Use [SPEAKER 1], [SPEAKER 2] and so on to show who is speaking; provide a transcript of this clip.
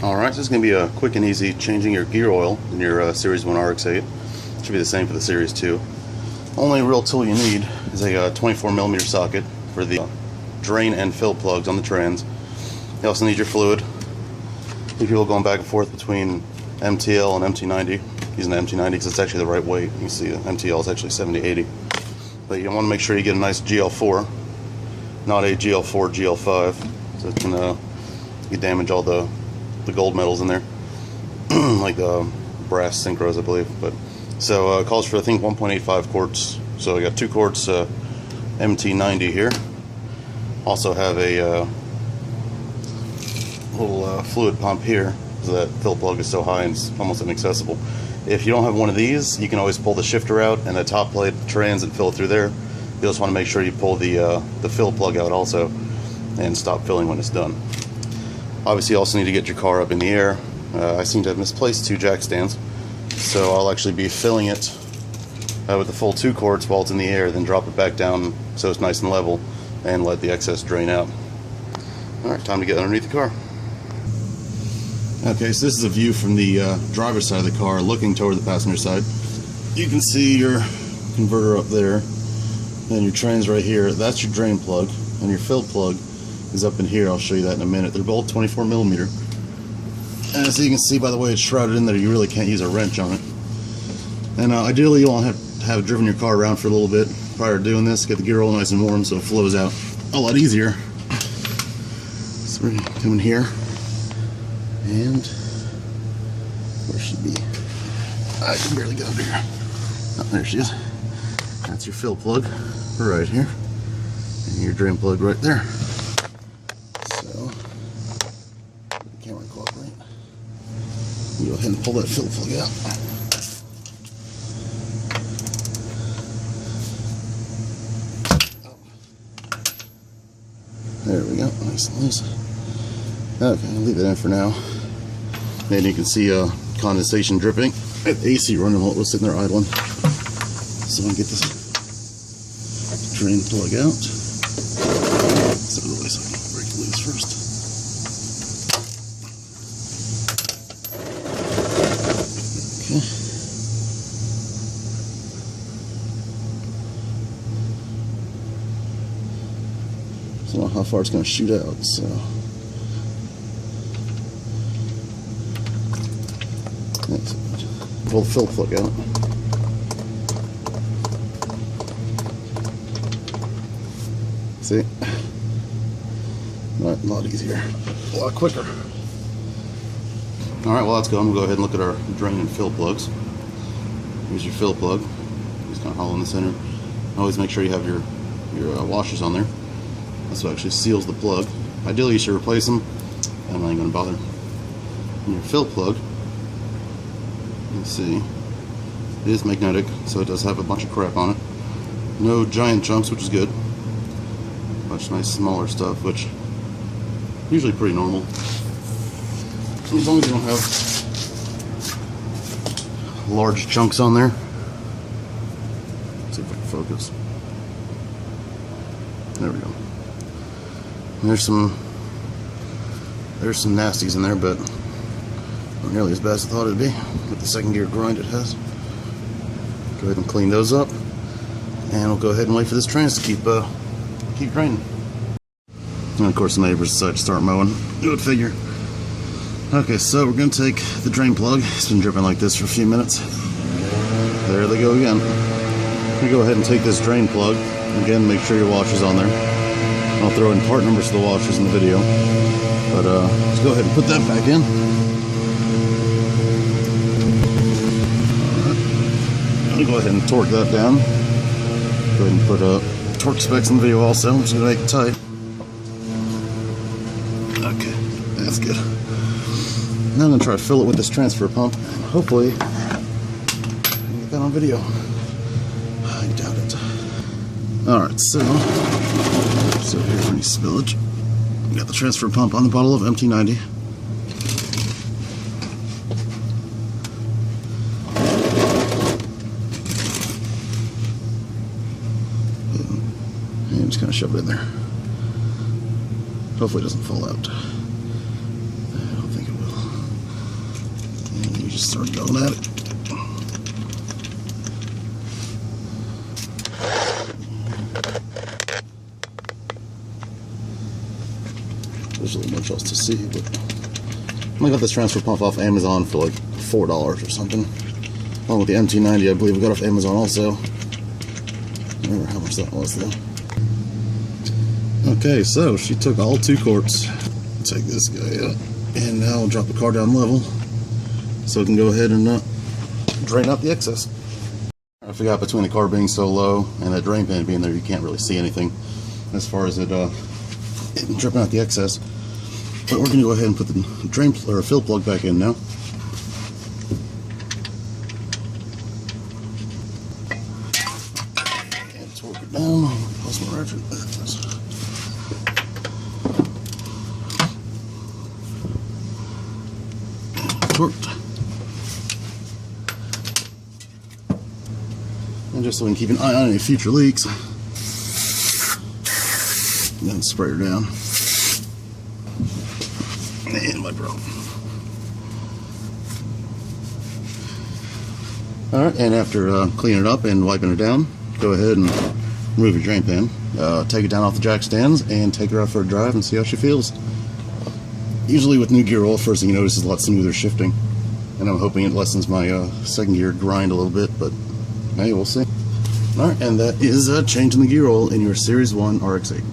[SPEAKER 1] Alright, so this is going to be a quick and easy changing your gear oil in your Series 1 RX-8. Should be the same for the Series 2. Only real tool you need is a 24mm socket for the drain and fill plugs on the trans. You also need your fluid. People going back and forth between MTL and MT90. Using the MT90 because it's actually the right weight. You can see the MTL is actually 70-80. But you want to make sure you get a nice GL4, not a GL4 GL5, so it can you damage all the gold metals in there, like the brass synchros, I believe. But so it calls for, I think, 1.85 quarts. So I got 2 quarts MT90 here. Also have a little fluid pump here, so that fill plug is so high and it's almost inaccessible. If you don't have one of these, you can always pull the shifter out and the top plate trans and fill it through there. You just want to make sure you pull the fill plug out also and stop filling when it's done. Obviously, you also need to get your car up in the air. I seem to have misplaced 2 jack stands, so I'll actually be filling it with the full 2 quarts while it's in the air, then drop it back down so it's nice and level and let the excess drain out. Alright, time to get underneath the car. Okay, so this is a view from the driver's side of the car looking toward the passenger side. You can see your converter up there and your trans right here. That's your drain plug, and your fill plug is up in here. I'll show you that in a minute. They're both 24mm, and so you can see by the way it's shrouded in there, you really can't use a wrench on it. And ideally you want to have driven your car around for a little bit prior to doing this. Get the gear oil nice and warm so it flows out a lot easier. So we're gonna come in here, and where should be? I can barely get under here. Oh, there she is. That's your fill plug right here, and your drain plug right there. So, the camera cooperate. You go ahead and pull that fill plug out. There we go, nice and loose. Okay, I'll leave it in for now. And you can see condensation dripping. I have the AC running while it was sitting there idling. So I'm gonna get this drain plug out. Step it away so I can break it loose first. Okay. So I don't know how far it's gonna shoot out, so. Pull the fill plug out. See? A lot easier. A lot quicker. Alright, well that's good. I'm going to go ahead and look at our drain and fill plugs. Here's your fill plug. It's kind of hollow in the center. Always make sure you have your washers on there. That's what actually seals the plug. Ideally you should replace them. I'm not even going to bother. And your fill plug, let's see, it is magnetic, so it does have a bunch of crap on it. No giant chunks, which is good. A bunch of nice smaller stuff, which usually pretty normal. As long as you don't have large chunks on there. Let's see if I can focus. There we go. And there's some nasties in there, but not nearly as bad as I thought it'd be with the second gear grind it has. Go ahead and clean those up, and we'll go ahead and wait for this trans to keep draining. And of course the neighbors decide to start mowing. Go figure. Okay, so we're going to take the drain plug. It's been dripping like this for a few minutes. There they go again. We're going to go ahead and take this drain plug. Again, make sure your washer's on there. I'll throw in part numbers for the washers in the video. But let's go ahead and put that back in. I'm going to go ahead and torque that down. Go ahead and put torque specs in the video also. I'm just going to make it tight. Okay, that's good. Now I'm going to try to fill it with this transfer pump. Hopefully, I can get that on video. I doubt it. Alright, so here's any spillage. We got the transfer pump on the bottle of MT90. And just kind of shove it in there. Hopefully it doesn't fall out. I don't think it will. start going at it. There's really much else to see, but I got this transfer pump off Amazon for like $4 or something. Along with the MT90, I believe we got off Amazon also. I don't remember how much that was though. Okay, so she took all 2 quarts. Take this guy out, and now I'll drop the car down level so it can go ahead and drain out the excess. I forgot, between the car being so low and that drain pan being there, you can't really see anything as far as it dripping out the excess. But we're going to go ahead and put the drain or fill plug back in now. And torque it down. Plus my ratchet. Torqued. And just so we can keep an eye on any future leaks, and then spray her down. And wipe her off. Alright, and after cleaning it up and wiping it down, go ahead and remove your drain pan. Take it down off the jack stands and take her out for a drive and see how she feels. Usually with new gear oil, first thing you notice is a lot smoother shifting. And I'm hoping it lessens my second gear grind a little bit, but hey, we'll see. Alright, and that is changing the gear oil in your Series 1 RX-8.